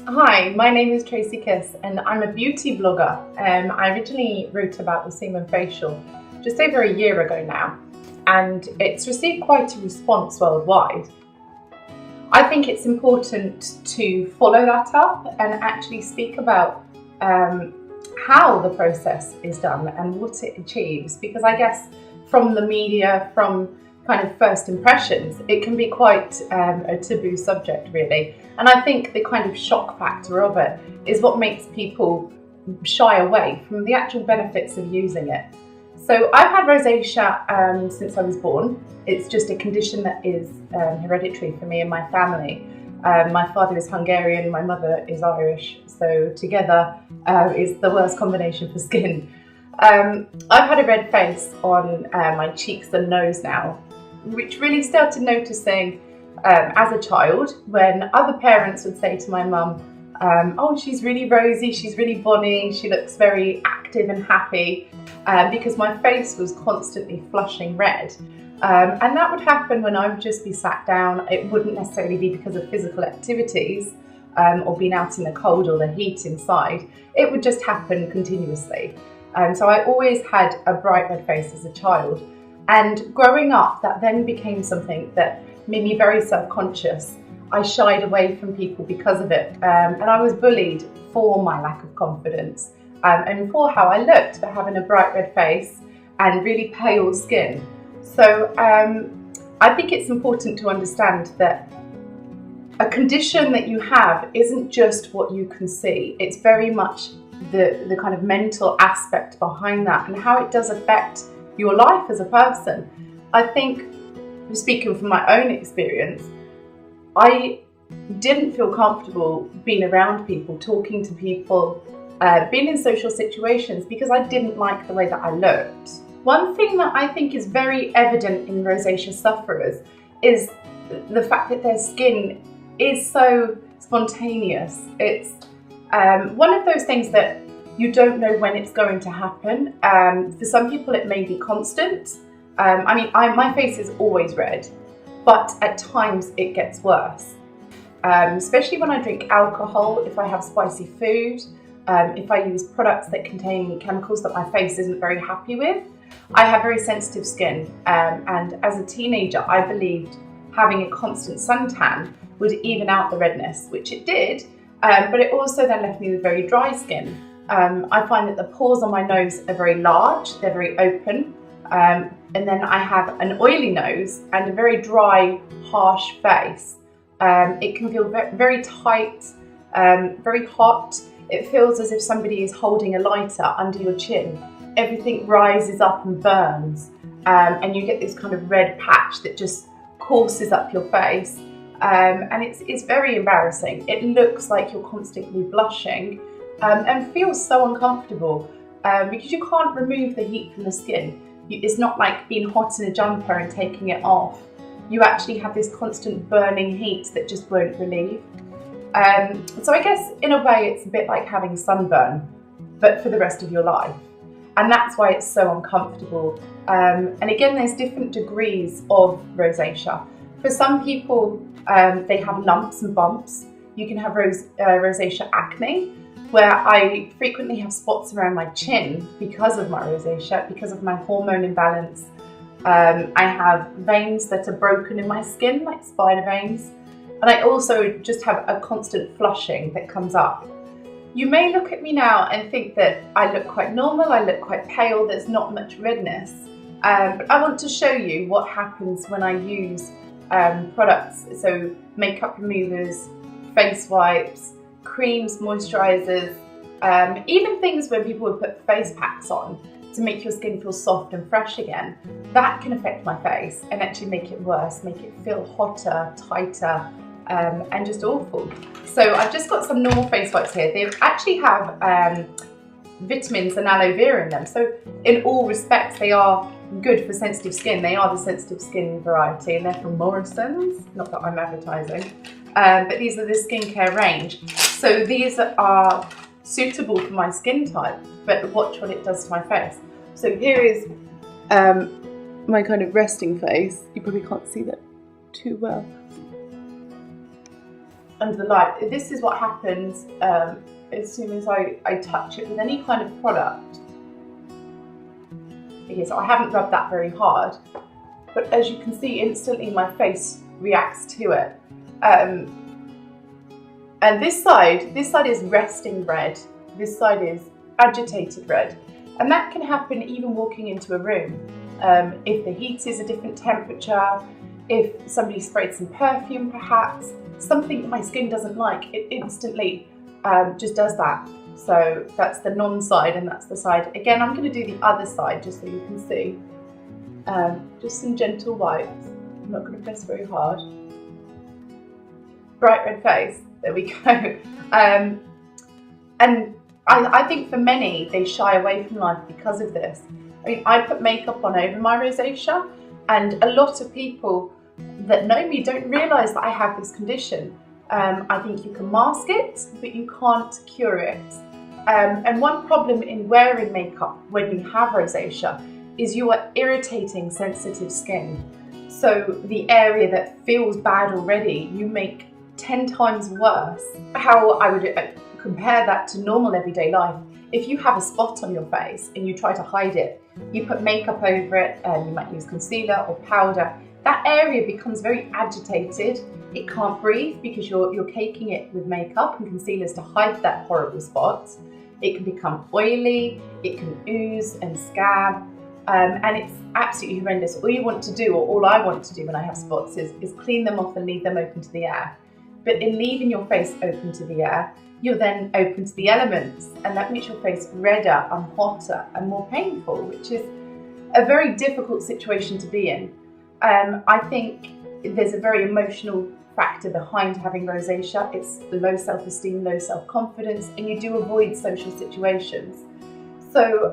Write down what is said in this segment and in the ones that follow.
Hi, my name is Tracy and I'm a beauty blogger. I originally wrote about the semen facial just over a year ago now, and it's received quite a response worldwide. I think it's important to follow that up and actually speak about how the process is done and what it achieves, because I guess from the media, from kind of first impressions, it can be quite a taboo subject really. And I think the kind of shock factor of it is what makes people shy away from the actual benefits of using it. So I've had rosacea since I was born. It's just a condition that is hereditary for me and my family. My father is Hungarian, my mother is Irish, so together is the worst combination for skin. I've had a red face on my cheeks and nose now, which really started noticing as a child when other parents would say to my mum, oh, she's really rosy, she's really bonny, she looks very active and happy, because my face was constantly flushing red. And that would happen when I would just be sat down. It wouldn't necessarily be because of physical activities or being out in the cold or the heat inside. It would just happen continuously. So I always had a bright red face as a child. And growing up, that then became something that made me very self-conscious. I shied away from people because of it. And I was bullied for my lack of confidence and for how I looked, for having a bright red face and really pale skin. So I think it's important to understand that a condition that you have isn't just what you can see. It's very much the kind of mental aspect behind that and how it does affect your life as a person. I think, speaking from my own experience, I didn't feel comfortable being around people, talking to people, being in social situations because I didn't like the way that I looked. One thing that I think is very evident in rosacea sufferers is the fact that their skin is so spontaneous. It's one of those things that you don't know when it's going to happen. For some people it may be constant. My face is always red, but at times it gets worse. Especially when I drink alcohol, if I have spicy food, if I use products that contain chemicals that my face isn't very happy with. I have very sensitive skin, and as a teenager I believed having a constant suntan would even out the redness, which it did, but it also then left me with very dry skin. I find that the pores on my nose are very large, they're very open, and then I have an oily nose and a very dry, harsh face. It can feel very tight, very hot. It feels as if somebody is holding a lighter under your chin. Everything rises up and burns, and you get this kind of red patch that just courses up your face, and it's very embarrassing. It looks like you're constantly blushing, and feels so uncomfortable because you can't remove the heat from the skin. It's not like being hot in a jumper and taking it off. You actually have this constant burning heat that just won't relieve. So I guess in a way it's a bit like having sunburn, but for the rest of your life. And that's why it's so uncomfortable. And again, there's different degrees of rosacea. For some people, they have lumps and bumps. You can have rosacea acne, where I frequently have spots around my chin because of my rosacea, because of my hormone imbalance. I have veins that are broken in my skin, like spider veins. And I also just have a constant flushing that comes up. You may look at me now and think that I look quite normal, I look quite pale, there's not much redness. But I want to show you what happens when I use products, so makeup removers, face wipes, creams, moisturisers, even things when people would put face packs on to make your skin feel soft and fresh again. That can affect my face and actually make it worse, make it feel hotter, tighter, and just awful. So I've just got some normal face wipes here. They actually have vitamins and aloe vera in them. So in all respects, they are good for sensitive skin. They are the sensitive skin variety, and they're from Morrison's. Not that I'm advertising, but these are the skincare range. So these are suitable for my skin type, but watch what it does to my face. So here is my kind of resting face. You probably can't see that too well. under the light. This is what happens as soon as I touch it with any kind of product. Okay, so I haven't rubbed that very hard, but as you can see, instantly my face reacts to it. And this side is resting red. This side is agitated red. And that can happen even walking into a room. If the heat is a different temperature, if somebody sprayed some perfume perhaps, something that my skin doesn't like, it instantly just does that. So that's the non-side and that's the side. Again, I'm going to do the other side just so you can see. Just some gentle wipes. I'm not going to press very hard. Bright red face. There we go. And I think for many, they shy away from life because of this. I mean, I put makeup on over my rosacea, and a lot of people that know me don't realise that I have this condition. I think you can mask it, but you can't cure it. And one problem in wearing makeup when you have rosacea is you are irritating sensitive skin. So the area that feels bad already, you make 10 times worse. How I would compare that to normal everyday life. If you have a spot on your face and you try to hide it, you put makeup over it, and you might use concealer or powder, that area becomes very agitated. It can't breathe because you're caking it with makeup and concealers to hide that horrible spot. It can become oily, it can ooze and scab, and it's absolutely horrendous. All you want to do, or all I want to do when I have spots, is clean them off and leave them open to the air. But in leaving your face open to the air, you're then open to the elements, and that makes your face redder and hotter and more painful, which is a very difficult situation to be in. I think there's a very emotional factor behind having rosacea. It's low self-esteem, low self-confidence, and you do avoid social situations. So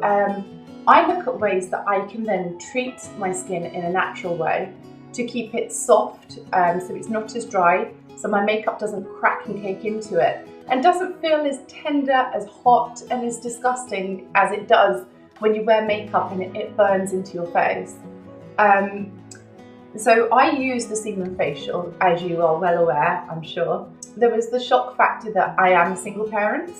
I look at ways that I can then treat my skin in a natural way to keep it soft, so it's not as dry, so my makeup doesn't crack and cake into it, and doesn't feel as tender, as hot and as disgusting as it does when you wear makeup and it burns into your face. So I use the Semen facial, as you are well aware, I'm sure. There was the shock factor that I am a single parent,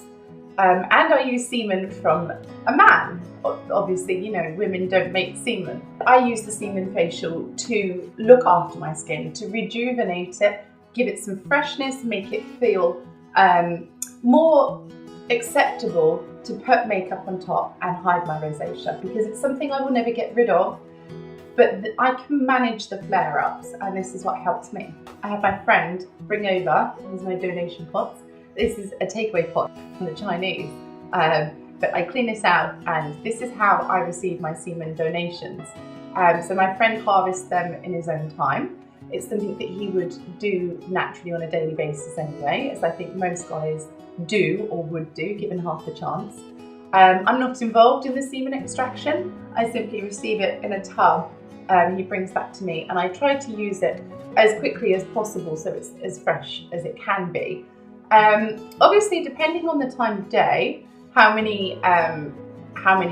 and I use semen from a man. Obviously, you know, women don't make semen. I use the Semen facial to look after my skin, to rejuvenate it, give it some freshness, make it feel more acceptable to put makeup on top and hide my rosacea, because it's something I will never get rid of, but I can manage the flare-ups, and this is what helps me. I had my friend bring over, here's my donation pots. This is a takeaway pot from the Chinese, but I clean this out, and this is how I receive my semen donations. So my friend harvests them in his own time. It's something that he would do naturally on a daily basis anyway, as I think most guys do or would do, given half the chance. I'm not involved in the semen extraction. I simply receive it in a tub. He brings that to me, and I try to use it as quickly as possible so it's as fresh as it can be. Obviously, depending on the time of day, how many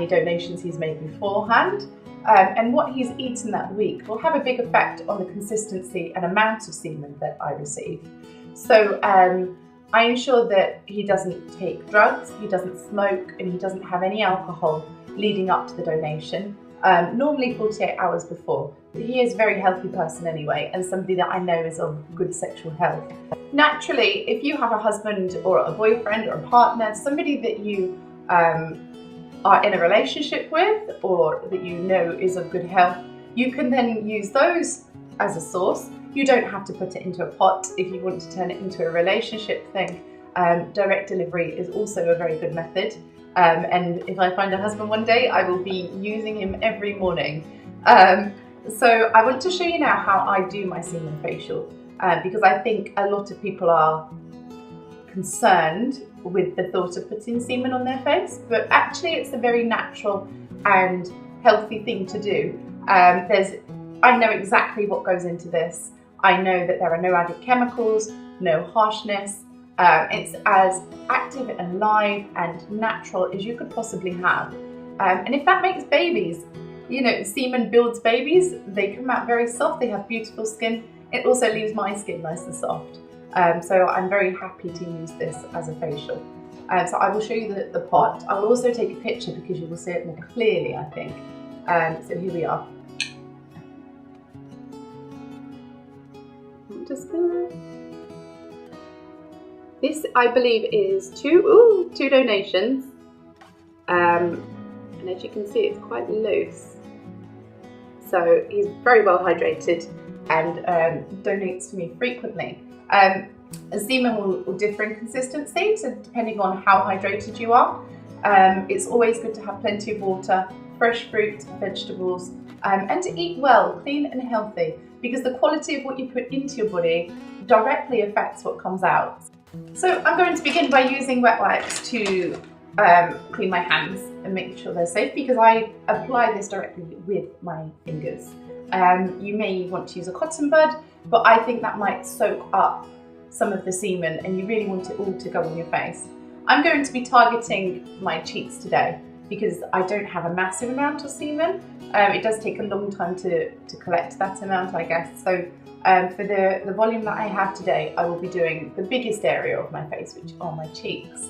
donations he's made beforehand, and what he's eaten that week will have a big effect on the consistency and amount of semen that I receive. So I ensure that he doesn't take drugs, he doesn't smoke, and he doesn't have any alcohol leading up to the donation, normally 48 hours before. But he is a very healthy person anyway, and somebody that I know is of good sexual health. Naturally, if you have a husband or a boyfriend or a partner, somebody that you are in a relationship with, or that you know is of good health, you can then use those as a source. You don't have to put it into a pot if you want to turn it into a relationship thing. Direct delivery is also a very good method. And if I find a husband one day, I will be using him every morning. So I want to show you now how I do my semen facial, because I think a lot of people are concerned with the thought of putting semen on their face, but actually it's a very natural and healthy thing to do. I know exactly what goes into this. I know that there are no added chemicals, no harshness. It's as active and live and natural as you could possibly have. And if that makes babies, you know, semen builds babies. They come out very soft, they have beautiful skin. It also leaves my skin nice and soft. So I'm very happy to use this as a facial. So I will show you the pot. I will also take a picture because you will see it more clearly, I think. So here we are. I'm just gonna... This, I believe, is two donations. And as you can see, it's quite loose. So he's very well hydrated and donates to me frequently. A semen will differ in consistency, so depending on how hydrated you are. It's always good to have plenty of water, fresh fruit, vegetables, and to eat well, clean and healthy, because the quality of what you put into your body directly affects what comes out. So I'm going to begin by using wet wipes to clean my hands and make sure they're safe, because I apply this directly with my fingers. You may want to use a cotton bud, but I think that might soak up some of the semen and you really want it all to go on your face. I'm going to be targeting my cheeks today because I don't have a massive amount of semen. It does take a long time to collect that amount, I guess. So for the volume that I have today, I will be doing the biggest area of my face, which are my cheeks.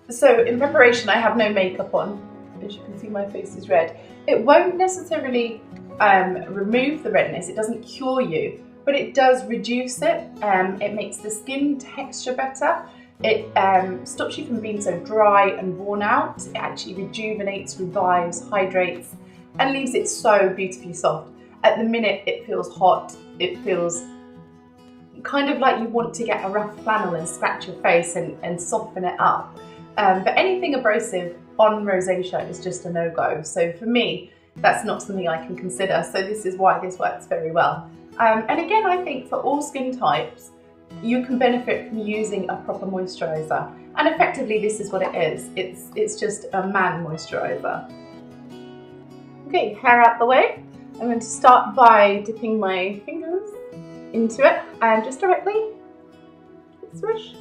So in preparation, I have no makeup on. As you can see, my face is red. It won't necessarily remove the redness. It doesn't cure you, but it does reduce it. It makes the skin texture better. It stops you from being so dry and worn out. It actually rejuvenates, revives, hydrates, and leaves it so beautifully soft. At the minute, it feels hot. It feels kind of like you want to get a rough flannel and scratch your face and soften it up. But anything abrasive on rosacea is just a no-go. So for me, that's not something I can consider. So this is why this works very well. And again, I think for all skin types, you can benefit from using a proper moisturiser. And effectively, this is what it is. It's just a man moisturiser. Okay, hair out the way. I'm going to start by dipping my fingers into it and just directly swish.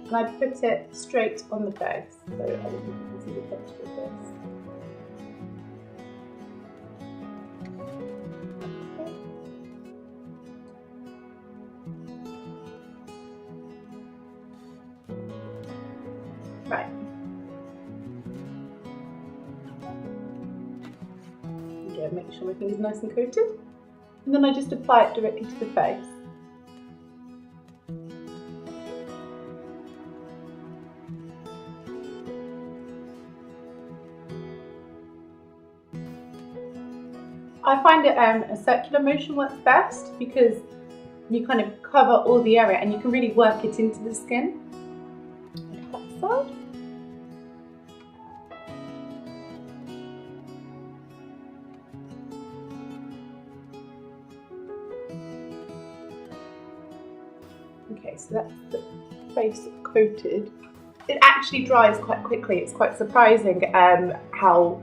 And I put it straight on the face. So I don't think you can see the texture of this. Right. Yeah, make sure my finger's nice and coated. And then I just apply it directly to the face. I find it a circular motion works best because you kind of cover all the area and you can really work it into the skin. That side. Okay, so that's the face coated. It actually dries quite quickly. It's quite surprising how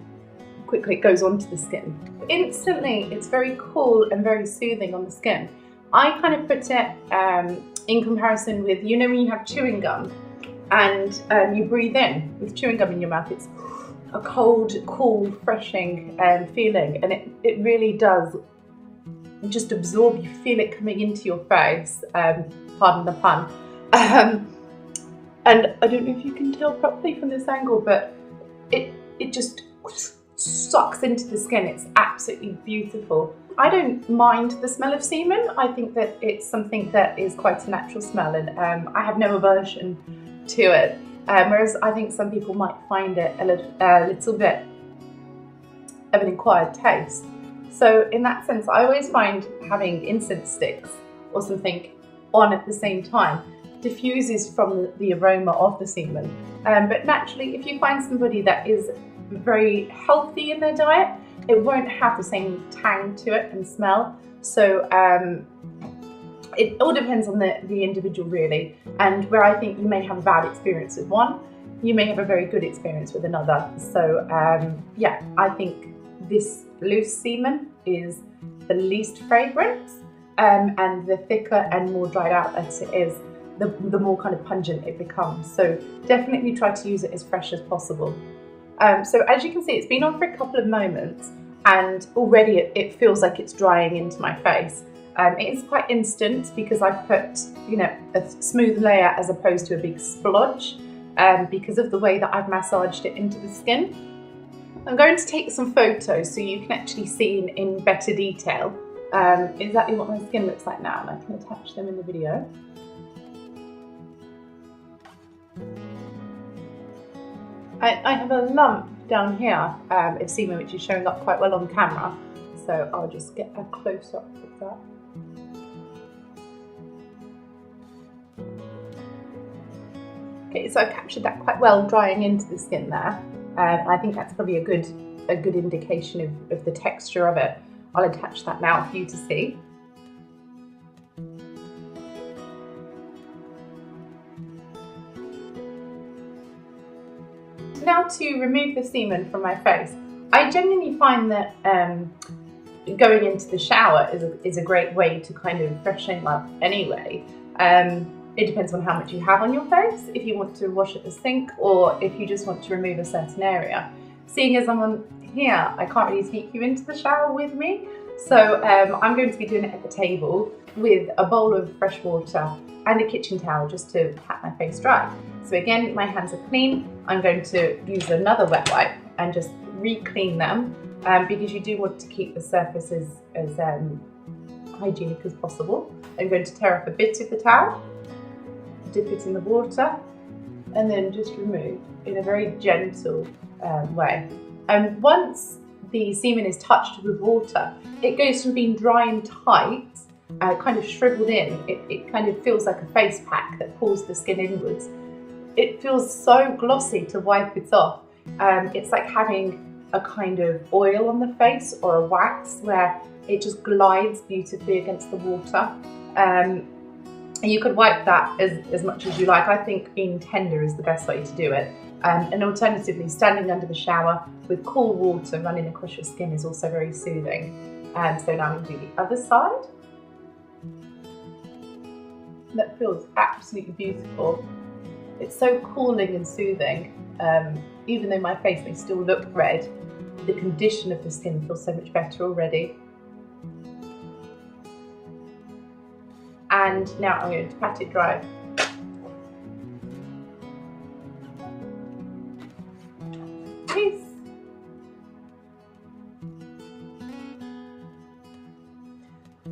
quickly it goes onto the skin. Instantly, it's very cool and very soothing on the skin. I kind of put it in comparison with, you know, when you have chewing gum and you breathe in with chewing gum in your mouth, it's a cold, cool, refreshing feeling, and it really does just absorb. You feel it coming into your face, pardon the pun. And I don't know if you can tell properly from this angle, but it just sucks into the skin. It's absolutely beautiful. I don't mind the smell of semen. I think that it's something that is quite a natural smell, and I have no aversion to it. Whereas I think some people might find it a little bit of an acquired taste. So in that sense, I always find having incense sticks or something on at the same time diffuses from the aroma of the semen. But naturally, if you find somebody that is very healthy in their diet, it won't have the same tang to it and smell. So it all depends on the individual really, and where I think you may have a bad experience with one, you may have a very good experience with another. So yeah, I think this loose semen is the least fragrant, and the thicker and more dried out as it is, the more kind of pungent it becomes. So definitely try to use it as fresh as possible. So as you can see, it's been on for a couple of moments and already it feels like it's drying into my face. It is quite instant because I've put, a smooth layer as opposed to a big splodge, because of the way that I've massaged it into the skin. I'm going to take some photos so you can actually see in better detail exactly what my skin looks like now, and I can attach them in the video. I have a lump down here of semen which is showing up quite well on camera, so I'll just get a close up of that. Okay, so I've captured that quite well drying into the skin there. I think that's probably a good indication of the texture of it. I'll attach that now for you to see. Now to remove the semen from my face. I genuinely find that going into the shower is a great way to kind of freshen up anyway. It depends on how much you have on your face, if you want to wash at the sink or if you just want to remove a certain area. Seeing as I'm on here, I can't really take you into the shower with me, so I'm going to be doing it at the table with a bowl of fresh water and a kitchen towel just to pat my face dry. So again, my hands are clean. I'm going to use another wet wipe and just re-clean them because you do want to keep the surface as hygienic as possible. I'm going to tear off a bit of the towel, dip it in the water, and then just remove in a very gentle way. And once the semen is touched with water, it goes from being dry and tight, kind of shriveled in. It kind of feels like a face pack that pulls the skin inwards. It feels so glossy to wipe it off. It's like having a kind of oil on the face or a wax where it just glides beautifully against the water. You could wipe that as much as you like. I think being tender is the best way to do it. And alternatively, standing under the shower with cool water running across your skin is also very soothing. So now I'm going to do the other side. That feels absolutely beautiful. It's so cooling and soothing. Even though my face may still look red, the condition of the skin feels so much better already. And now I'm going to pat it dry. Peace.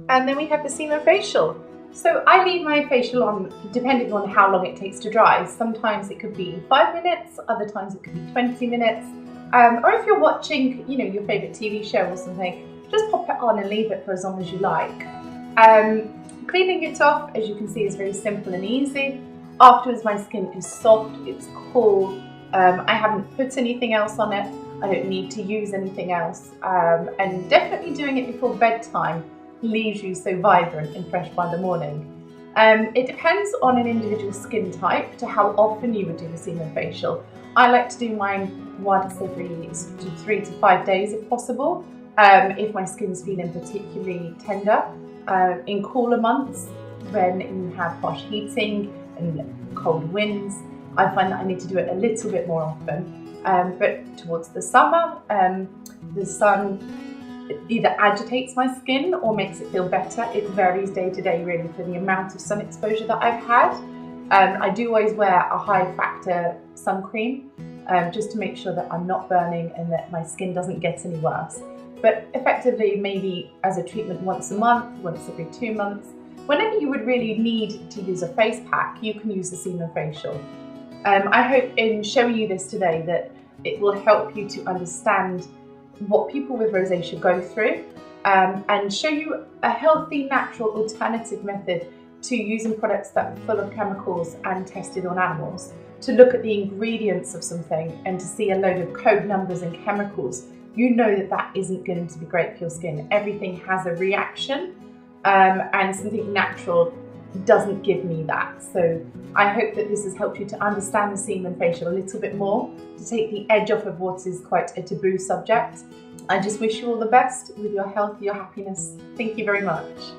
And then we have the semen facial. So I leave my facial on depending on how long it takes to dry. Sometimes it could be 5 minutes, other times it could be 20 minutes. Or if you're watching, your favourite TV show or something, just pop it on and leave it for as long as you like. Cleaning it off, as you can see, is very simple and easy. Afterwards, my skin is soft, it's cool. I haven't put anything else on it. I don't need to use anything else. And definitely doing it before bedtime leaves you so vibrant and fresh by the morning. It depends on an individual skin type to how often you would do the semen facial. I like to do mine once every 3 to 5 days if possible, if my skin's feeling particularly tender. In cooler months, when you have harsh heating and cold winds, I find that I need to do it a little bit more often. But towards the summer, the sun either agitates my skin or makes it feel better. It varies day to day really for the amount of sun exposure that I've had. I do always wear a high factor sun cream just to make sure that I'm not burning and that my skin doesn't get any worse. But effectively, maybe as a treatment once a month, once every 2 months, whenever you would really need to use a face pack, you can use the semen facial. I hope in showing you this today that it will help you to understand what people with rosacea go through and show you a healthy, natural alternative method to using products that are full of chemicals and tested on animals. To look at the ingredients of something and to see a load of code numbers and chemicals, you know that that isn't going to be great for your skin. Everything has a reaction, and something natural doesn't give me that. So I hope that this has helped you to understand the semen facial a little bit more, to take the edge off of what is quite a taboo subject. I just wish you all the best with your health, your happiness. Thank you very much.